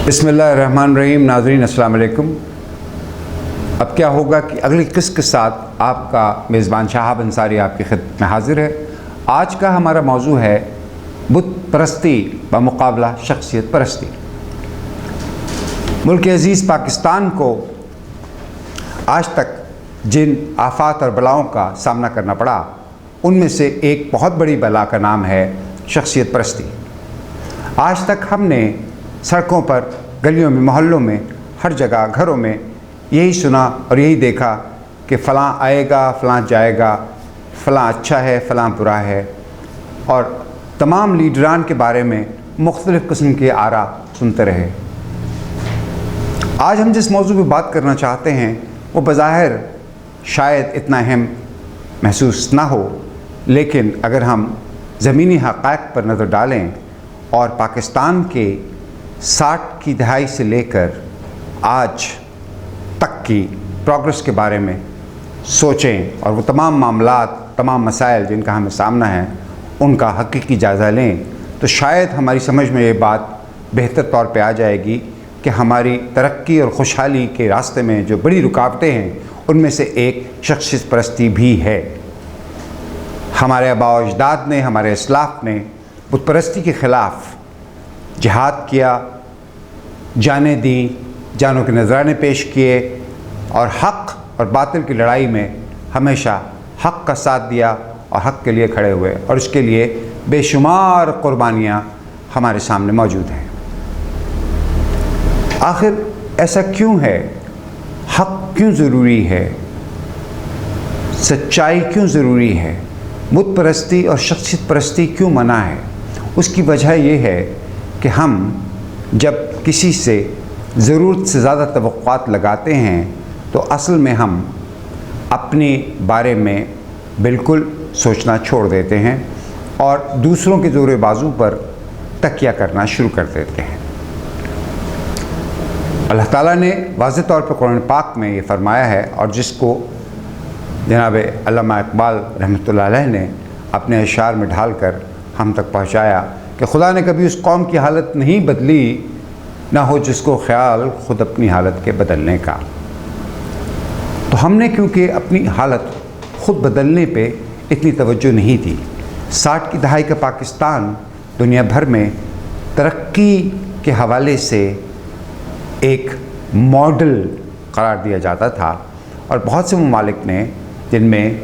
बिस्मिल्लाहिर्रहमानिर्रहीम। नाज़रीन अस्सलाम वालेकुम। अब क्या होगा कि अगली किस्त के साथ आपका मेज़बान शाहाब अंसारी आपकी खिदमत में हाज़िर है। आज का हमारा मौजू है बुत परस्ती बमुकाबला शख्सियत परस्ती। मुल्क अज़ीज़ पाकिस्तान को आज तक जिन आफात और बलाओं का सामना करना पड़ा, उनमें से एक बहुत बड़ी बला का नाम है शख्सियत परस्ती। आज तक हमने सड़कों पर, गलियों में, मोहल्लों में, हर जगह, घरों में यही सुना और यही देखा कि फ़लाँ आएगा, फ़लाँ जाएगा, फ़लाँ अच्छा है, फ़लाँ बुरा है, और तमाम लीडरान के बारे में मुख्तलिफ़ किस्म के आरा सुनते रहे। आज हम जिस मौजू पर बात करना चाहते हैं वो बज़ाहिर शायद इतना अहम महसूस ना हो, लेकिन अगर हम ज़मीनी हक़ाइक़ पर नज़र डालें और पाकिस्तान के 60 की दहाई से लेकर आज तक की प्रोग्रेस के बारे में सोचें और वो तमाम मामलात, तमाम मसाइल जिनका हमें सामना है, उनका हकीकी जायज़ा लें, तो शायद हमारी समझ में ये बात बेहतर तौर पे आ जाएगी कि हमारी तरक्की और खुशहाली के रास्ते में जो बड़ी रुकावटें हैं, उनमें से एक शख्सियत परस्ती भी है। हमारे आबा व अजदाद ने, हमारे इस्लाफ ने बुत परस्ती के ख़िलाफ़ जिहाद किया, जानें दी, जानों के नजराने पेश किए और हक़ और बातिल की लड़ाई में हमेशा हक़ का साथ दिया और हक़ के लिए खड़े हुए, और इसके लिए बेशुमार कुर्बानियाँ हमारे सामने मौजूद हैं। आखिर ऐसा क्यों है? हक़ क्यों ज़रूरी है? सच्चाई क्यों ज़रूरी है? बुत परस्ती और शख्सियत परस्ती क्यों मना है? उसकी वजह यह है कि हम जब किसी से ज़रूरत से ज़्यादा तवक्कुआत लगाते हैं तो असल में हम अपने बारे में बिल्कुल सोचना छोड़ देते हैं और दूसरों के ज़ोर बाजू पर तकिया करना शुरू कर देते हैं। अल्लाह ताला ने वाज़ेह तौर पर कुरान पाक में ये फ़रमाया है, और जिसको जनाब अल्लामा इकबाल रहमतुल्लाह अलैह ने अपने अशार में ढाल कर हम तक पहुँचाया कि खुदा ने कभी उस कौम की हालत नहीं बदली, ना हो जिसको ख्याल ख़ुद अपनी हालत के बदलने का। तो हमने क्योंकि अपनी हालत ख़ुद बदलने पे इतनी तवज्जो नहीं दी। 60 की दहाई का पाकिस्तान दुनिया भर में तरक्की के हवाले से एक मॉडल करार दिया जाता था, और बहुत से ममालिक ने, जिनमें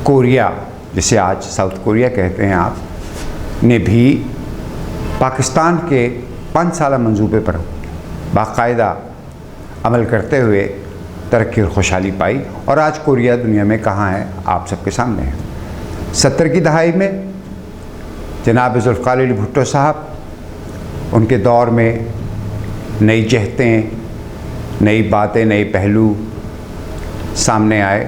कोरिया, जिसे आज साउथ कोरिया कहते हैं आप, ने भी पाकिस्तान के 5 साला मंसूबे पर बाकायदा अमल करते हुए तरक्की और खुशहाली पाई, और आज कोरिया दुनिया में कहाँ है आप सबके सामने है। 70 की दहाई में जनाब ज़ुल्फ़िकार अली भुट्टो साहब, उनके दौर में नई जहतें, नई बातें, नए पहलू सामने आए।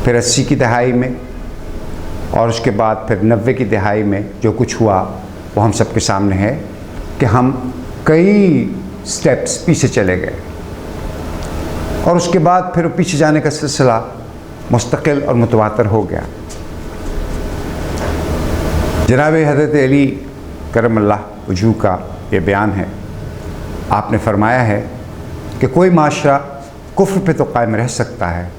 फिर 80 की दहाई में, और उसके बाद फिर 90 की दहाई में जो कुछ हुआ वो हम सबके सामने है कि हम कई स्टेप्स पीछे चले गए, और उसके बाद फिर पीछे जाने का सिलसिला मुस्तकिल और मुतवातर हो गया। जनाब हज़रत अली करमल्लाह वजहू का ये बयान है। आपने फरमाया है कि कोई माशरा कुफ्र पे तो कायम रह सकता है,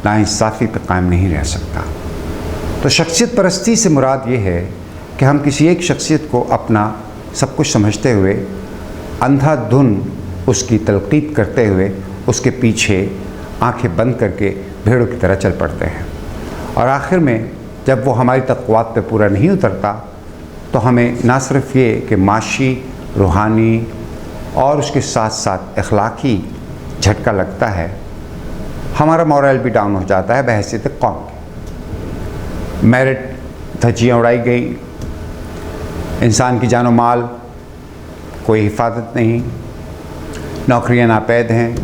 नाइंसाफ़ी पे कायम नहीं रह सकता। तो शख्सियत परस्ती से मुराद ये है कि हम किसी एक शख्सियत को अपना सब कुछ समझते हुए अंधाधुन उसकी तलक़ीद करते हुए उसके पीछे आंखें बंद करके भेड़ों की तरह चल पड़ते हैं, और आखिर में जब वो हमारी तक़वात पे पूरा नहीं उतरता तो हमें ना सिर्फ ये कि माशी, रूहानी और उसके साथ साथ अखलाक़ी झटका लगता है, हमारा मोरल भी डाउन हो जाता है बहैसियत कौम के। मेरिट धज्जियाँ उड़ाई गई, इंसान की जान व माल कोई हिफाजत नहीं, नौकरियां नापैद हैं।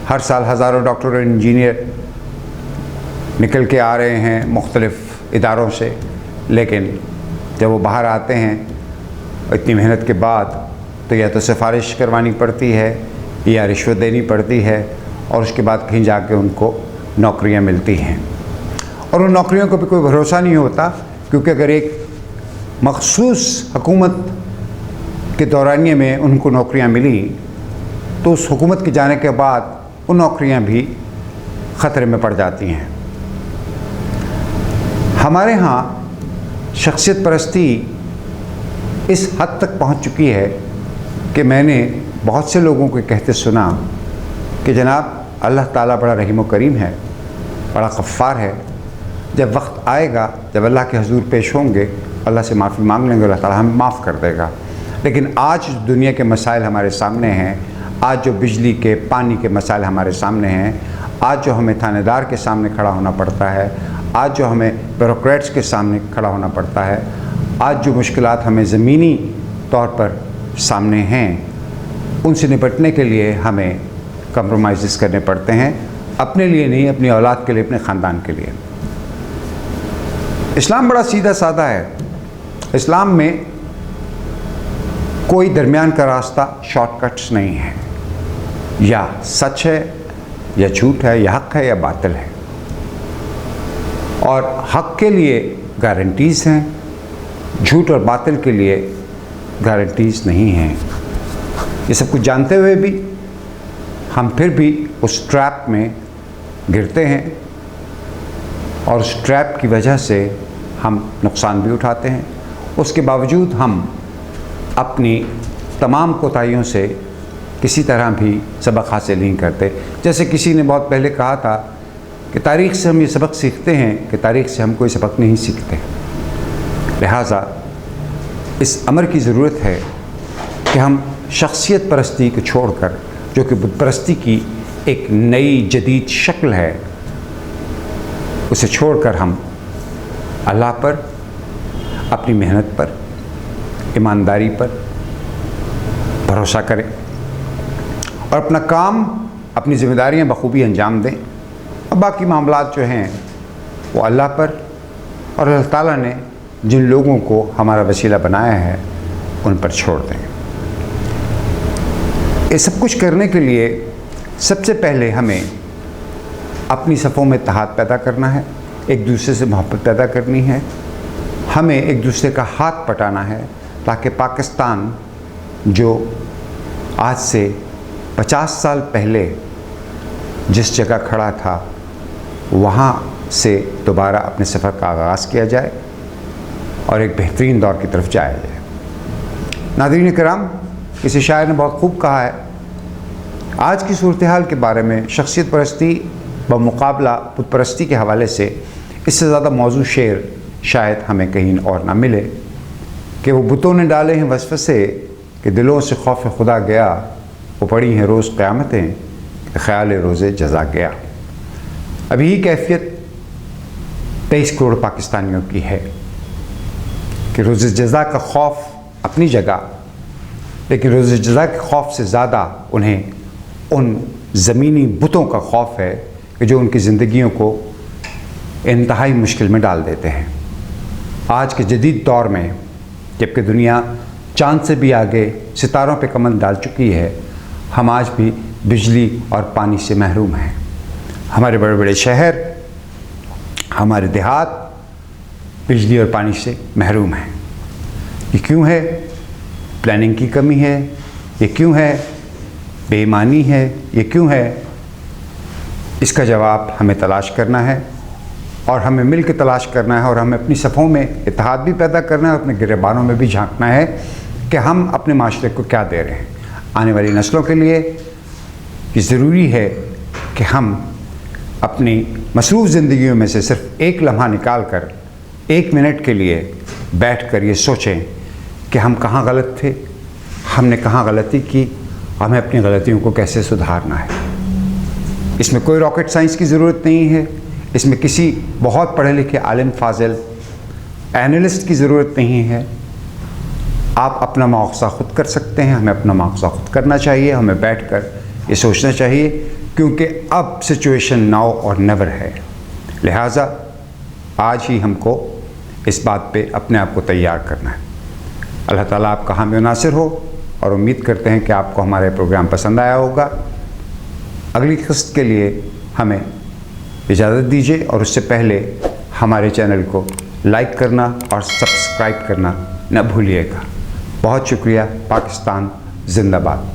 हर साल हज़ारों डॉक्टर और इंजीनियर निकल के आ रहे हैं मुख्तलिफ़ इदारों से, लेकिन जब वो बाहर आते हैं इतनी मेहनत के बाद तो या तो सिफारिश करवानी पड़ती है या रिश्वत देनी पड़ती है, और उसके बाद कहीं जाके उनको नौकरियां मिलती हैं, और उन नौकरियों को भी कोई भरोसा नहीं होता, क्योंकि अगर एक मखसूस हुकूमत के दौरानिए में उनको नौकरियां मिली तो उस हुकूमत के जाने के बाद वो नौकरियां भी ख़तरे में पड़ जाती हैं। हमारे यहाँ शख्सियत परस्ती इस हद तक पहुँच चुकी है कि मैंने बहुत से लोगों को कहते सुना कि जनाब अल्लाह ताला बड़ा रहीम व करीम है, बड़ा गफ़्फ़ार है, जब वक्त आएगा जब अल्लाह के हजूर पेश होंगे अल्लाह से माफ़ी मांग लेंगे, अल्लाह ताला हमें माफ़ कर देगा। लेकिन आज दुनिया के मसाइल हमारे सामने हैं, आज जो बिजली के पानी के मसाइल हमारे सामने हैं, आज जो हमें थानेदार के सामने खड़ा होना पड़ता है, आज जो हमें ब्यूरोक्रेट्स के सामने खड़ा होना पड़ता है, आज जो मुश्किलात हमें ज़मीनी तौर पर सामने हैं, उनसे निपटने के लिए हमें कंप्रोमाइज़ करने पड़ते हैं, अपने लिए नहीं, अपनी औलाद के लिए, अपने ख़ानदान के लिए। इस्लाम बड़ा सीधा साधा है। इस्लाम में कोई दरमियान का रास्ता, शॉर्टकट्स नहीं है। या सच है या झूठ है, या हक़ है या बातिल है। और हक़ के लिए गारंटीज़ हैं, झूठ और बातिल के लिए गारंटीज़ नहीं हैं। ये सब कुछ जानते हुए भी हम फिर भी उस ट्रैप में गिरते हैं और उस ट्रैप की वजह से हम नुकसान भी उठाते हैं। उसके बावजूद हम अपनी तमाम कोताहियों से किसी तरह भी सबक हासिल नहीं करते। जैसे किसी ने बहुत पहले कहा था कि तारीख़ से हम ये सबक सीखते हैं कि तारीख़ से हम कोई सबक नहीं सीखते। लिहाजा इस अमर की ज़रूरत है कि हम शख्सियत परस्ती को छोड़कर, जो कि बुत परस्ती की एक नई जदीद शक्ल है, उसे छोड़कर हम अल्लाह पर, अपनी मेहनत पर, ईमानदारी पर भरोसा करें और अपना काम, अपनी ज़िम्मेदारियां बखूबी अंजाम दें। और बाकी मामलात जो हैं वो अल्लाह पर और अल्लाह ताला ने जिन लोगों को हमारा वसीला बनाया है उन पर छोड़ दें। ये सब कुछ करने के लिए सबसे पहले हमें अपनी सफ़ों में इत्तेहाद पैदा करना है, एक दूसरे से मोहब्बत पैदा करनी है, हमें एक दूसरे का हाथ पटाना है, ताकि पाकिस्तान जो आज से 50 साल पहले जिस जगह खड़ा था वहाँ से दोबारा अपने सफ़र का आगाज़ किया जाए और एक बेहतरीन दौर की तरफ जाया जाए। नाज़रीन किराम, किसी शायर ने बहुत खूब कहा है, आज की सूरत हाल के बारे में शख्सियत परस्ती बमुकाबला बुत परस्ती के हवाले से इससे ज़्यादा मौजू शेर शायद हमें कहीं और ना मिले कि वो बुतों ने डाले हैं वसवसे कि दिलों से खौफ खुदा गया, वो पड़ी हैं रोज़ क़यामतें ख़याल रोज़े जज़ा गया। अभी ही कैफियत 23 करोड़ पाकिस्तानियों की है कि रोज़े जज़ा का खौफ अपनी जगह, लेकिन रोज़े जज़ा के खौफ से ज़्यादा उन्हें उन ज़मीनी बुतों का खौफ है कि जो उनकी ज़िंदगियों को इंतहाई मुश्किल में डाल देते हैं। आज के जदीद दौर में जबकि दुनिया चाँद से भी आगे सितारों पे कमर डाल चुकी है, हम आज भी बिजली और पानी से महरूम हैं। हमारे बड़े बड़े शहर, हमारे देहात बिजली और पानी से महरूम हैं। ये क्यों है? प्लानिंग की कमी है। ये क्यों है? बेईमानी है। ये क्यों है? इसका जवाब हमें तलाश करना है और हमें मिल के तलाश करना है और हमें अपनी सफ़ों में इत्तेहाद भी पैदा करना है और अपने गिरेबानों में भी झांकना है कि हम अपने माशरे को क्या दे रहे हैं। आने वाली नस्लों के लिए ये ज़रूरी है कि हम अपनी मसरूफ़ ज़िंदगियों में से सिर्फ एक लम्हा निकाल कर 1 मिनट के लिए बैठ कर ये सोचें कि हम कहाँ गलत थे, हमने कहाँ गलती की, हमें अपनी गलतियों को कैसे सुधारना है। इसमें कोई रॉकेट साइंस की ज़रूरत नहीं है, इसमें किसी बहुत पढ़े लिखे आलिम फाजिल एनालिस्ट की ज़रूरत नहीं है। आप अपना मुआवजा ख़ुद कर सकते हैं, हमें अपना मुआवजा ख़ुद करना चाहिए, हमें बैठकर ये सोचना चाहिए, क्योंकि अब सिचुएशन नाउ और नेवर है। लिहाजा आज ही हमको इस बात पे अपने आप को तैयार करना है। अल्लाह ताला आपका हामी नासिर हो और उम्मीद करते हैं कि आपको हमारे प्रोग्राम पसंद आया होगा। अगली किस्त के लिए हमें इजाज़त दीजिए और उससे पहले हमारे चैनल को लाइक करना और सब्सक्राइब करना न भूलिएगा। بہت شکریہ. پاکستان زندہ باد.